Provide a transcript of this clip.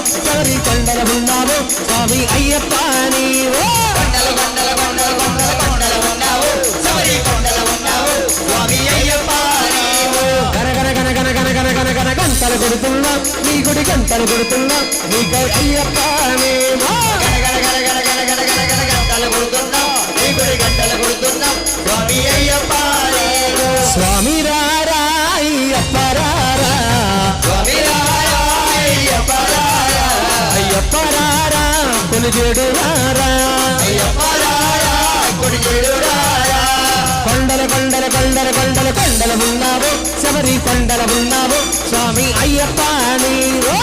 శబరి కొండల ఉన్నావు స్వామి అయ్యప్ప నీవు కొండలు కొండలు కొండలు కొండలు కొండలు ఉన్నావు శబరి కొండలు ఉన్నావు స్వామి అయ్యప్ప నీవు గనగన గనగన గనగన గనగన గంటలు కొడుతున్నా నీ గుడి గంటలు కొడుతున్నా నీకై అయ్యప్ప నీవు గనగన గనగన గనగన గనగన గంటలు కొడుతున్నా నీ గుడి గంటలు కొడుతున్నా స్వామి అయ్యప్ప నీవు స్వామి రారా అయ్యప్ప రారా స్వామి రారా అయ్యప్ప రారా అయ్యప్ప రారా కొలుజేడు రారా అయ్యప్ప రారా కొడుచేడు రారా కొండల కొండల కొండల కొండల కొండల ఉన్నావు శబరి కొండల ఉన్నావు స్వామి అయ్యప్ప నీవు